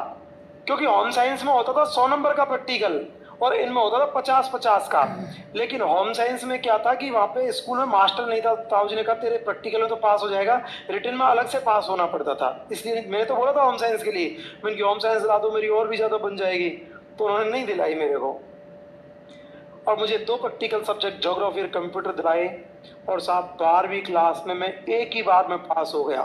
क्योंकि होम साइंस में होता था 100 नंबर का प्रैक्टिकल और इनमें होता था 50-50 का। लेकिन होम साइंस में क्या था कि वहाँ पे स्कूल में मास्टर नहीं था। ताऊ जी ने कहा तेरे प्रैक्टिकल में तो पास हो जाएगा, रिटन में अलग से पास होना पड़ता था, इसलिए मैंने तो बोला था होम साइंस के लिए। मैंने होम साइंस दिला दो, मेरी और भी ज़्यादा बन जाएगी, तो उन्होंने नहीं दिलाई मेरे को। और मुझे 2 प्रैक्टिकल सब्जेक्ट ज्योग्राफी और कंप्यूटर दिलाए और साहब 12वीं क्लास में मैं एक ही बार में पास हो गया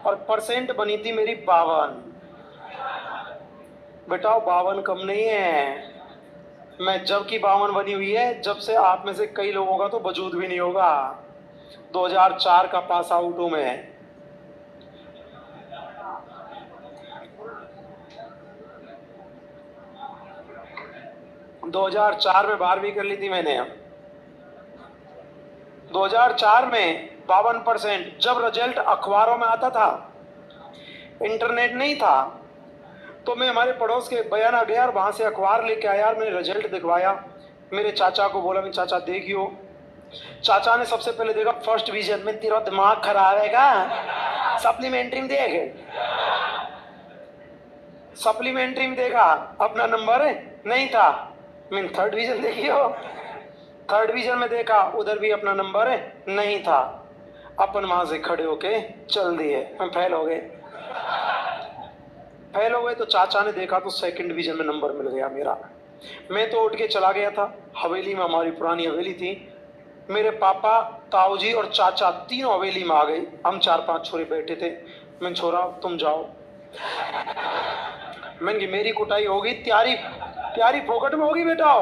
और परसेंट बनी थी मेरी 52। बेटा 52 कम नहीं है, मैं जब की 52 बनी हुई है, जब से आप में से कई लोगों का तो वजूद भी नहीं होगा। 2004 का पास आउट हूं मैं। मैं 2004 में 12वीं कर ली थी मैंने। 2004 में 52%। जब रिजल्ट अखबारों में आता था, इंटरनेट नहीं था, तो मैं हमारे पड़ोस के बयाना गया और वहां से अखबार लेके आया और मैंने रिजल्ट दिखवाया। मेरे चाचा को बोला, मैं चाचा देखियो। चाचा ने सबसे पहले देखा फर्स्ट डिवीजन में। तेरा दिमाग खराब है क्या? सप्लीमेंट्री में देख, सप्लीमेंट्री में देखा अपना नंबर नहीं था। मैंने थर्ड डिवीजन देखियो, थर्ड डिवीजन में देखा, उधर भी अपना नंबर नहीं था। अपन वहां से खड़े होके चल दिए, हम फेल हो गए। फेल हो गए तो चाचा ने देखा तो सेकंड डिवीजन में नंबर मिल गया मेरा। मैं तो उठ के चला गया था हवेली में, हमारी पुरानी हवेली थी। मेरे पापा, ताऊ जी और चाचा तीनों हवेली में आ गए। हम 4-5 छोरे बैठे थे। मैंने छोरा तुम जाओ। मैंने मेरी कुटाई होगी, त्यारी त्यारी फोकट में होगी बेटा।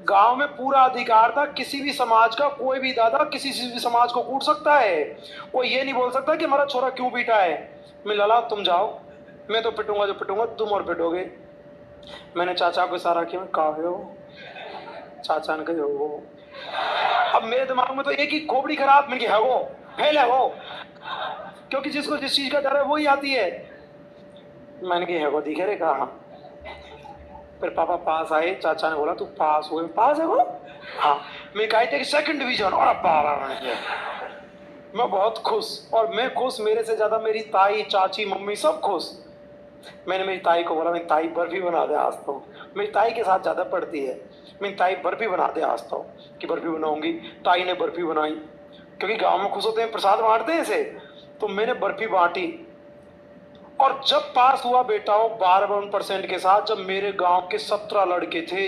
गांव में पूरा अधिकार था, किसी भी समाज का कोई भी दादा किसी भी समाज को कूट सकता है, वो ये नहीं बोल सकता कि हमारा छोरा क्यों पीटा है। मैं लला तुम जाओ, मैं तो पिटूंगा जो पिटूंगा, तुम और पिटोगे। मैंने चाचा को इशारा किया, कहा हो? चाचा ने कहा हो। अब मेरे दिमाग में तो एक ही खोपड़ी खराब, मैंने कहा वो फेल है वो, क्योंकि जिसको जिस चीज का डर है वही आती है। मैंने कहा है वो दिखे रे, कहा फिर पापा पास आए। चाचा ने बोला तू पास हुए? पास है वो? हाँ। मैं कहा थे सेकंड डिवीजन। और मैं बहुत खुश, और मैं खुश, मेरे से ज्यादा मेरी ताई, चाची, मम्मी सब खुश। मैंने मेरी ताई को बोला, मेरी ताई बर्फी बना दे आज तो। मेरी ताई के साथ ज्यादा पड़ती है। मेरी ताई बर्फी बना दे आज तो, कि बर्फी बनाऊंगी। ताई ने बर्फी बनाई, क्योंकि गांव में खुश होते हैं, प्रसाद बांटते हैं इसे, तो मैंने बर्फी बांटी। और जब पास हुआ बेटा 52% के साथ, जब मेरे गांव के 17 लड़के थे,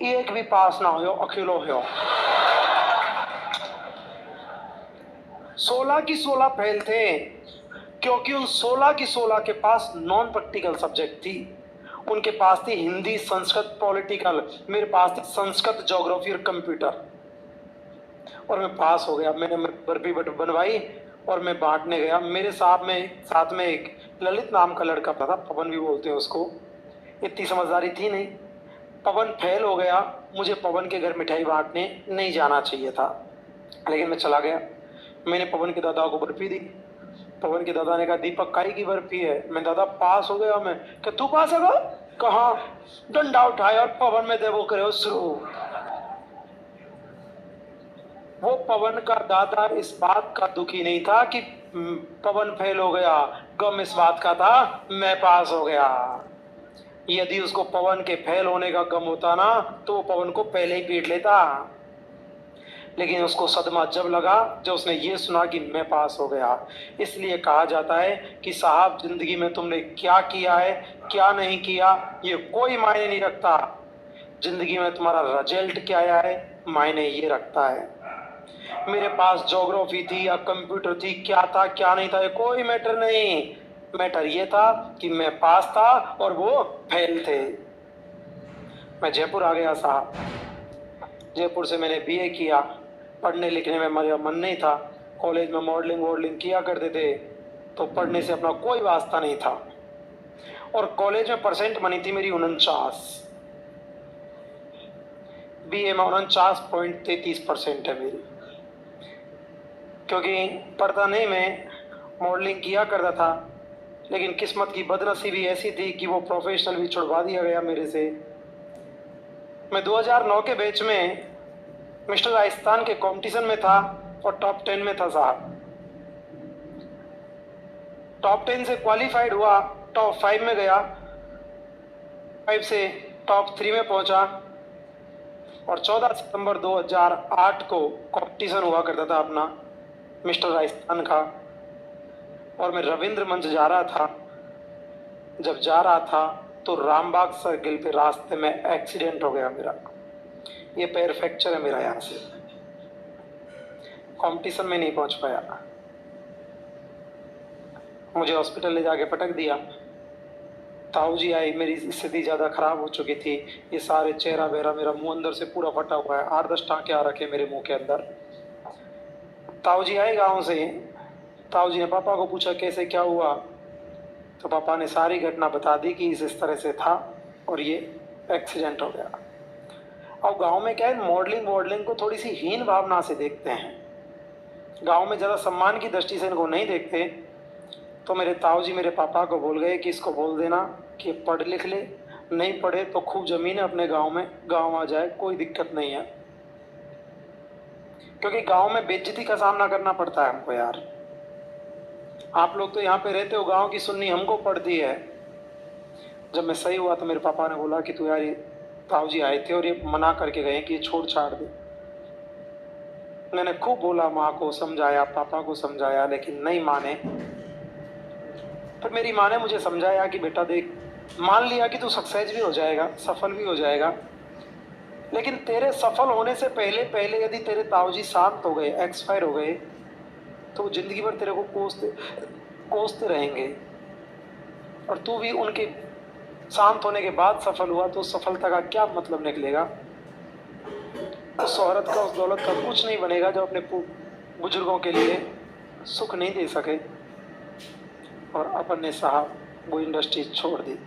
एक भी पास ना हो, अकेलो हो। 16 की 16 फेल थे, क्योंकि उन 16 की 16 के पास नॉन प्रैक्टिकल सब्जेक्ट थी। उनके पास थी हिंदी, संस्कृत, पॉलिटिकल। मेरे पास थी संस्कृत, ज्योग्राफी और कंप्यूटर। और मैं पास हो गया। मैंने बर्फी बनवाई और मैं बांटने गया। मेरे साथ में एक ललित नाम का लड़का था, पवन भी बोलते हैं उसको। इतनी समझदारी थी नहीं। पवन फेल हो गया। मुझे पवन के घर मिठाई बांटने नहीं जाना चाहिए था, लेकिन मैं चला गया। मैंने पवन के दादा को बर्फी दी। पवन के दादा ने कहा दीपक काई की बर्फी है? मैं दादा पास हो गया। मैं क्या तू पास है? कहा? डंडा उठाया और पवन में देवो करे शुरू। वो पवन का दादा इस बात का दुखी नहीं था कि पवन फेल हो गया, गम इस बात का था मैं पास हो गया। यदि उसको पवन के फेल होने का गम होता ना, तो वो पवन को पहले ही पीट लेता। लेकिन उसको सदमा जब लगा, जब उसने ये सुना कि मैं पास हो गया। इसलिए कहा जाता है कि साहब जिंदगी में तुमने क्या किया है, क्या नहीं किया, ये कोई मायने नहीं रखता। जिंदगी में तुम्हारा रिजल्ट क्या आया है, मायने ये रखता है। मेरे पास ज्योग्राफी थी या कंप्यूटर थी, क्या था क्या नहीं था, ये कोई मैटर नहीं। मैटर ये था कि मैं पास था और वो फेल थे। मैं जयपुर आ गया साहब। जयपुर से मैंने बीए किया। पढ़ने लिखने में मेरा मन नहीं था। कॉलेज में मॉडलिंग किया करते थे, तो पढ़ने से अपना कोई वास्ता नहीं था। और कॉलेज में परसेंट बनी थी मेरी 49, बीए में 49.33% है मेरी। क्योंकि पढ़ता नहीं, मैं मॉडलिंग किया करता था, लेकिन किस्मत की बदनसीबी ऐसी थी कि वो प्रोफेशनल भी छुड़वा दिया गया मेरे से। मैं 2009 के बैच में मिस्टर राजस्थान के कंपटीशन में था और टॉप 10 में था साहब। टॉप 10 से क्वालिफाइड हुआ, टॉप 5 में गया, 5 से टॉप 3 में पहुंचा। और 14 सितंबर 2008 को कंपटीशन हुआ करता था अपना मिस्टर राजस्थान का, और मैं रविंद्र मंच जा रहा था। जब जा रहा था तो रामबाग सर्किल पे रास्ते में एक्सीडेंट हो गया मेरा। ये पैर फ्रैक्चर है मेरा, यहाँ से कंपटीशन में नहीं पहुंच पाया। मुझे हॉस्पिटल ले जाके पटक दिया। ताऊ जी आई, मेरी स्थिति ज़्यादा खराब हो चुकी थी। ये सारे चेहरा वेरा, मेरा मुंह अंदर से पूरा फटा हुआ है, 8-10 टाँके आ रखे मेरे मुंह के अंदर। ताऊ जी आए गाँव से। ताऊ जी ने पापा को पूछा कैसे क्या हुआ, तो पापा ने सारी घटना बता दी कि इस तरह से था और ये एक्सीडेंट हो गया। और गांव में क्या है, मॉडलिंग को थोड़ी सी हीन भावना से देखते हैं। गांव में ज़्यादा सम्मान की दृष्टि से इनको नहीं देखते। तो मेरे ताऊ जी मेरे पापा को बोल गए कि इसको बोल देना कि पढ़ लिख ले, नहीं पढ़े तो खूब ज़मीन है अपने गांव में, गांव आ जाए, कोई दिक्कत नहीं है। क्योंकि गांव में बेइज्जती का सामना करना पड़ता है हमको यार। आप लोग तो यहाँ पे रहते हो, गांव की सुन्नी हमको पड़ती है। जब मैं सही हुआ तो मेरे पापा ने बोला कि तू यार, ये ताऊ जी आए थे और ये मना करके गए कि ये छोड़ छाड़ दे। मैंने खूब बोला, माँ को समझाया, पापा को समझाया, लेकिन नहीं माने। फिर मेरी माँ ने मुझे समझाया कि बेटा देख, मान लिया कि तू सक्सेस भी हो जाएगा, सफल भी हो जाएगा, लेकिन तेरे सफल होने से पहले पहले यदि तेरे ताऊ जी शांत हो गए, एक्सपायर हो गए, तो जिंदगी भर तेरे को कोसते रहेंगे। और तू भी उनके शांत होने के बाद सफल हुआ तो सफलता का क्या मतलब निकलेगा? उस शोहरत का, उस दौलत का कुछ नहीं बनेगा जो अपने बुजुर्गों के लिए सुख नहीं दे सके। और अपन ने साहब वो इंडस्ट्री छोड़ दी।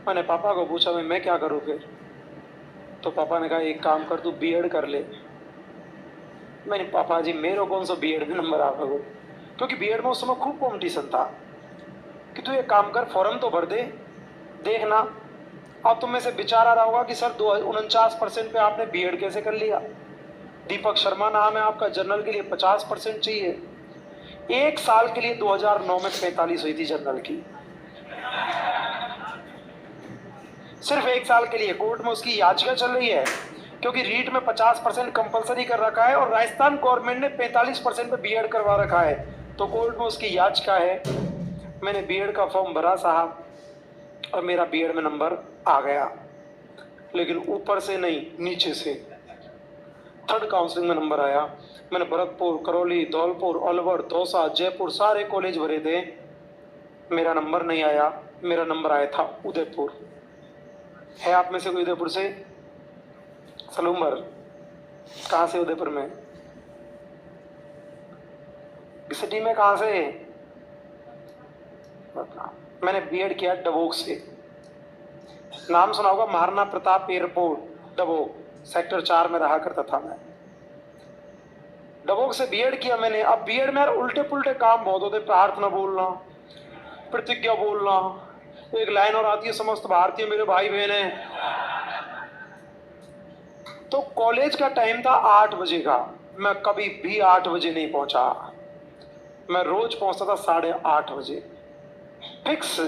मैंने पापा को पूछा मैं क्या करूँ फिर? तो पापा ने कहा एक काम कर, तू बीएड कर ले। मैंने, पापा जी मेरे कौन सा बीएड में नंबर आ गए? क्योंकि बीएड में उस समय खूब कॉम्पिटिशन था कि तू एक काम कर, फॉर्म तो भर दे, देखना। अब तुम में से विचार आ रहा होगा कि सर 49% पे आपने बीएड कैसे कर लिया? दीपक शर्मा नाम है आपका, जनरल के लिए 50% चाहिए। एक साल के लिए 2009 में 45 हुई थी जनरल की, सिर्फ एक साल के लिए। कोर्ट में उसकी याचिका चल रही है क्योंकि रीट में 50% कंपलसरी कर रखा है और राजस्थान गवर्नमेंट ने 45% पे बीएड करवा रखा है, तो कोर्ट में उसकी याचिका है। मैंने बीएड का फॉर्म भरा साहब और मेरा बीएड में नंबर आ गया, लेकिन ऊपर से नहीं, नीचे से 3rd काउंसलिंग में नंबर आया। मैंने भरतपुर, करौली, धौलपुर, अलवर, दौसा, जयपुर सारे कॉलेज भरे थे, मेरा नंबर नहीं आया। मेरा नंबर आया था उदयपुर। है आप में से कोई उदयपुर से? सलूमर कहाँ से? उदयपुर में सिटी में कहाँ से? मैंने बीएड किया डबोक से। नाम सुना होगा, महाराणा प्रताप एयरपोर्ट, डबोक, सेक्टर 4 में रहा करता था मैं। डबोक से बीएड किया मैंने। अब बीएड में यार उल्टे पुल्टे काम बहुत होते, प्रार्थना बोलना, प्रतिज्ञा बोलना, एक लाइन और आती है, समस्त भारतीय मेरे भाई बहन हैं। तो कॉलेज का टाइम था 8 बजे का, मैं कभी भी 8 बजे नहीं पहुंचा। मैं रोज पहुंचता था 8:30 बजे, फिक्स।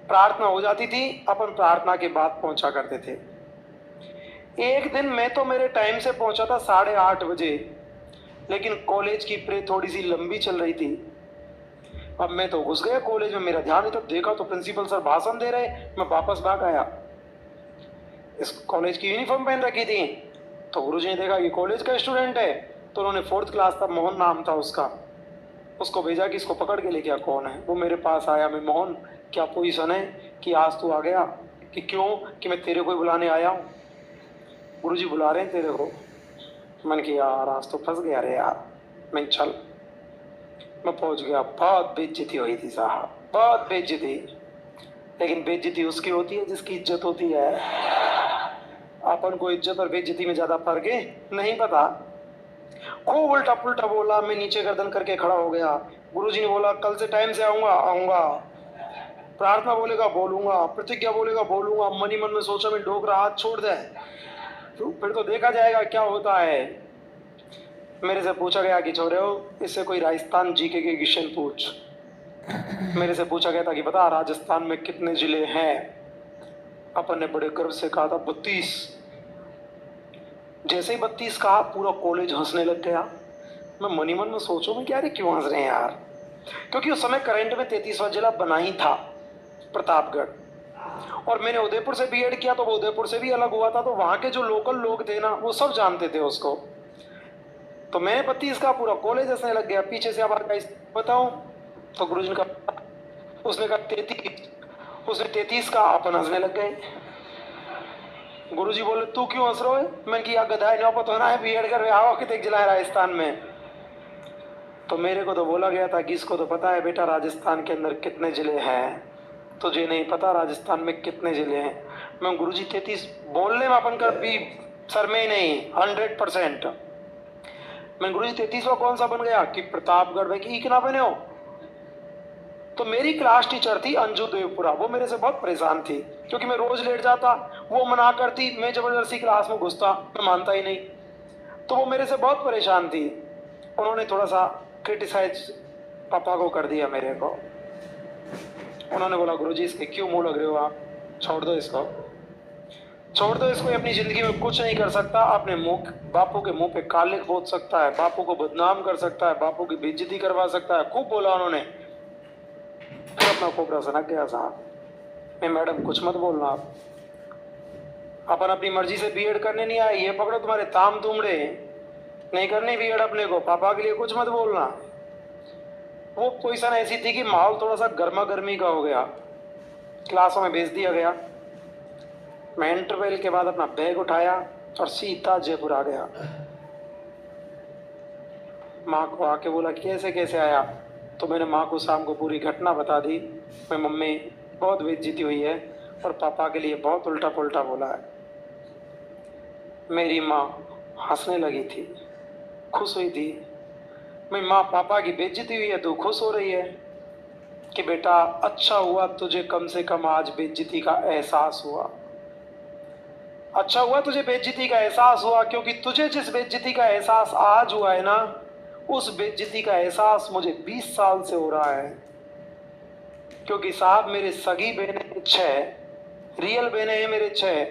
प्रार्थना हो जाती थी, अपन प्रार्थना के बाद पहुंचा करते थे। एक दिन मैं तो मेरे टाइम से पहुंचा था 8:30 बजे, लेकिन कॉलेज की प्रे थोड़ी सी लंबी चल रही थी। अब मैं तो घुस गया कॉलेज में, मेरा ध्यान नहीं, तो देखा तो प्रिंसिपल सर भाषण दे रहे, मैं वापस भाग आया। इस कॉलेज की यूनिफॉर्म पहन रखी थी, तो गुरुजी ने देखा कि कॉलेज का स्टूडेंट है, तो उन्होंने 4th क्लास था, मोहन नाम था उसका, उसको भेजा कि इसको पकड़ के लेके आ, कौन है। वो मेरे पास आया, मैं, मोहन क्या पोजीशन है कि आज तू आ गया? कि क्यों? कि मैं तेरे को ही बुलाने आया हूँ, गुरुजी बुला रहे हैं तेरे को। मैंने कहा यार आज तो फंस गया रे यार। मैं चल, मैं पहुंच गया। बहुत बेइज्जती हुई थी साहब, बहुत बेइज्जती। लेकिन बेइज्जती उसकी होती है जिसकी इज्जत होती है। अपन को इज्जत और बेइज्जती में ज्यादा फर्क है नहीं पता। खूब उल्टा पुल्टा बोला, मैं नीचे गर्दन करके खड़ा हो गया। गुरुजी ने बोला कल से टाइम से आऊंगा आऊंगा, प्रार्थना बोलेगा बोलूंगा, प्रतिज्ञा बोलेगा बोलूंगा। मनी मन में सोचा मैं डोकरा हाथ छोड़ दे, फिर तो देखा जाएगा क्या होता है। मेरे से पूछा गया कि छोरे हो इससे कोई राजस्थान जीके के क्वेश्चन पूछ। मेरे से पूछा गया था कि बता राजस्थान में कितने जिले हैं। अपन ने बड़े गर्व से कहा था 32। जैसे ही 32 कहा पूरा कॉलेज हंसने लग गया। मैं मनी मन में सोचो मैं क्या रे क्यों हंस रहे हैं यार, क्योंकि उस समय करंट में 33वां जिला बना ही था प्रतापगढ़। और मैंने उदयपुर से बीएड किया तो वो उदयपुर से भी अलग हुआ था, तो वहां के जो लोकल लोग थे ना वो सब जानते थे उसको। तो मैंने 32 का पूरा कॉलेज हंसने लग गया। पीछे से आवाज बताऊं तो गुरुजी ने कहा, उसने कहा 33, उसने 33 का, अपन हंसने लग गए। गुरुजी बोले तू क्यों हंस रहा है। मैंने किया गधाई नौबत होना है बीएड कर आओ कितने जिला है राजस्थान में। तो मेरे को तो बोला गया था कि इसको तो पता है बेटा राजस्थान के अंदर कितने जिले हैं, तुझे नहीं पता राजस्थान में कितने जिले हैं। मैं गुरुजी 33 बोलने में अपन का भी सर में ही नहीं 100%। मैं गुरुजी 33वां कौन सा बन गया कि प्रतापगढ़ में कि इतना बने हो। तो मेरी क्लास टीचर थी अंजू देवपुरा, वो मेरे से बहुत परेशान थी क्योंकि मैं रोज लेट जाता, वो मना करती, मैं जबरदस्ती क्लास में घुसता, मैं मानता ही नहीं। तो वो मेरे से बहुत परेशान थी। उन्होंने थोड़ा सा क्रिटिसाइज पापा को कर दिया मेरे को। उन्होंने बोला गुरुजी इसके क्यों मुंह लग रहे हो आप, छोड़ दो इसको, छोड़ दो इसको, अपनी जिंदगी में कुछ नहीं कर सकता। अपने मुंह बापू के मुंह पे कालिक बोल सकता है, बापू को बदनाम कर सकता है, बापू की बेइज्जती करवा सकता है। खूब बोला उन्होंने। फिर अपना कोबरा सनक गया साहब। मैं मैडम कुछ मत बोलना आप, अपन अपनी मर्जी से बीएड करने नहीं आए, ये पकड़ो तुम्हारे ताम तुमड़े, नहीं करनी बीएड अपने को, पापा के लिए कुछ मत बोलना। वो पोजीशन ऐसी थी कि माहौल थोड़ा सा गर्मा गर्मी का हो गया। क्लासों में भेज दिया गया। मैं इंटरवल के बाद अपना बैग उठाया और सीधा जयपुर आ गया। माँ को आके बोला कैसे कैसे आया, तो मैंने माँ को शाम को पूरी घटना बता दी। मैं मम्मी बहुत बेइज्जती हुई है और पापा के लिए बहुत उल्टा पुल्टा बोला है। मेरी माँ हंसने लगी थी, खुश हुई थी। मैं माँ पापा की बेइज्जती हुई है तू खुश हो रही है कि बेटा अच्छा हुआ तुझे कम से कम आज बेइज्जती का एहसास हुआ। अच्छा हुआ तुझे बेइज्जती का एहसास हुआ, क्योंकि तुझे जिस बेइज्जती का एहसास आज हुआ है ना, उस बेइज्जती का एहसास मुझे 20 साल से हो रहा है। क्योंकि साहब मेरे सगी बहनें 6, रियल बहनें हैं मेरे 6।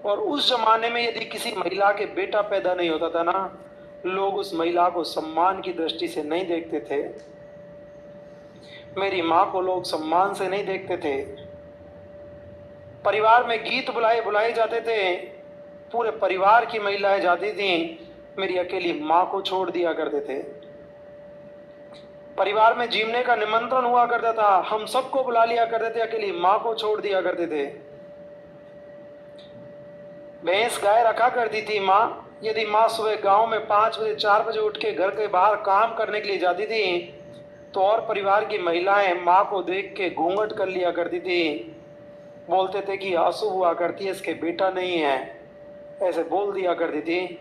और उस जमाने में यदि किसी महिला के बेटा पैदा नहीं होता था ना, लोग उस महिला को सम्मान की दृष्टि से नहीं देखते थे। मेरी माँ को लोग सम्मान से नहीं देखते थे। परिवार में गीत बुलाए जाते थे, पूरे परिवार की महिलाएं जाती थीं, मेरी अकेली माँ को छोड़ दिया करते थे। परिवार में जीवने का निमंत्रण हुआ करता था, हम सबको बुला लिया करते थे, अकेली माँ को छोड़ दिया करते थे। भैंस गाय रखा करती थी माँ। यदि माँ सुबह गांव में 5 बजे 4 बजे उठ के घर के बाहर काम करने के लिए जाती थी, तो और परिवार की महिलाएं माँ को देख के घूंघट कर लिया करती थी, बोलते थे कि अशुभ हुआ करती है, इसके बेटा नहीं है, ऐसे बोल दिया करती थी।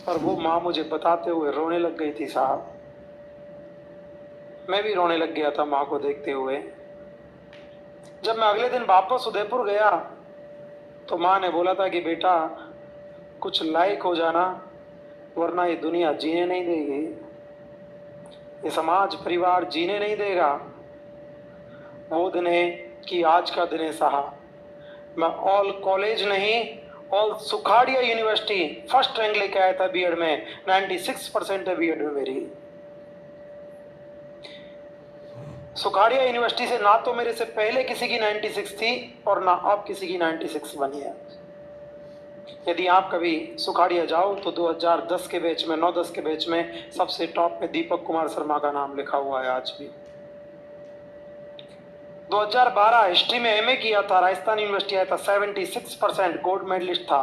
और वो माँ मुझे बताते हुए रोने लग गई थी साहब। मैं भी रोने लग गया था माँ को देखते हुए। जब मैं अगले दिन वापस उदयपुर गया तो माँ ने बोला था कि बेटा कुछ लायक हो जाना, वरना ये दुनिया जीने नहीं देगी, ये समाज परिवार जीने नहीं देगा। वो दिन है कि आज का दिन है साहब। मैं ऑल कॉलेज नहीं, all Sukhadia university first rank लेके आया था बीएड में। 96% है बीएड में मेरी। सुखाड़िया यूनिवर्सिटी से ना तो मेरे से पहले किसी की 96 थी और ना अब किसी की 96 बनी है। यदि आप कभी सुखाड़िया जाओ तो 2010 के बैच में 9-10 के बैच में सबसे टॉप पे दीपक कुमार शर्मा का नाम लिखा हुआ है आज भी। 2012 हिस्ट्री में एमए किया था, राजस्थान यूनिवर्सिटी आया था, 76% गोल्ड मेडलिस्ट था।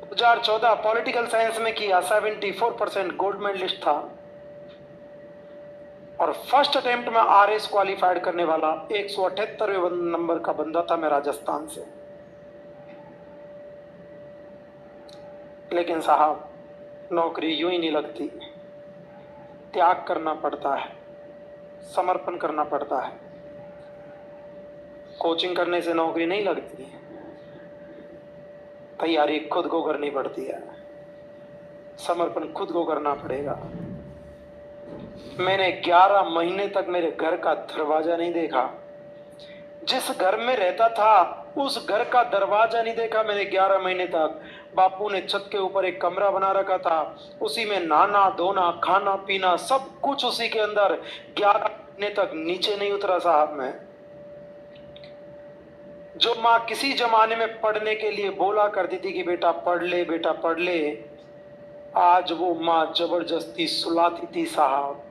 2014 पॉलिटिकल साइंस में किया, 74% गोल्ड मेडलिस्ट था। और फर्स्ट अटेम्प्ट में RS क्वालिफाइड करने वाला 178वें नंबर का बंदा था मैं राजस्थान से। लेकिन साहब नौकरी यूं ही नहीं लगती, त्याग करना पड़ता है, समर्पण करना पड़ता है। कोचिंग करने से नौकरी नहीं लगती, तैयारी खुद को करनी पड़ती है, समर्पण खुद को करना पड़ेगा। मैंने 11 महीने तक मेरे घर का दरवाजा नहीं देखा, जिस घर में रहता था उस घर का दरवाजा नहीं देखा मैंने 11 महीने तक। बापू ने छत के ऊपर एक कमरा बना रखा था, उसी में नहाना धोना खाना पीना सब कुछ उसी के अंदर। 11 महीने तक नीचे नहीं उतरा साहब मैं। जो माँ किसी जमाने में पढ़ने के लिए बोला करती थी कि बेटा पढ़ ले बेटा पढ़ ले, आज वो माँ जबरदस्ती सुलाती थी साहब,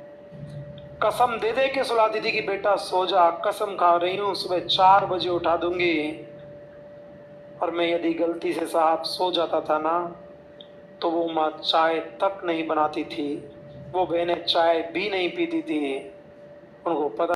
कसम दे दे के सुलाती थी कि बेटा सो जा, कसम खा रही हूं सुबह 4 बजे उठा दूंगी। और मैं यदि गलती से साहब सो जाता था ना, तो वो माँ चाय तक नहीं बनाती थी, वो बहनें चाय भी नहीं पीती थी। उनको पता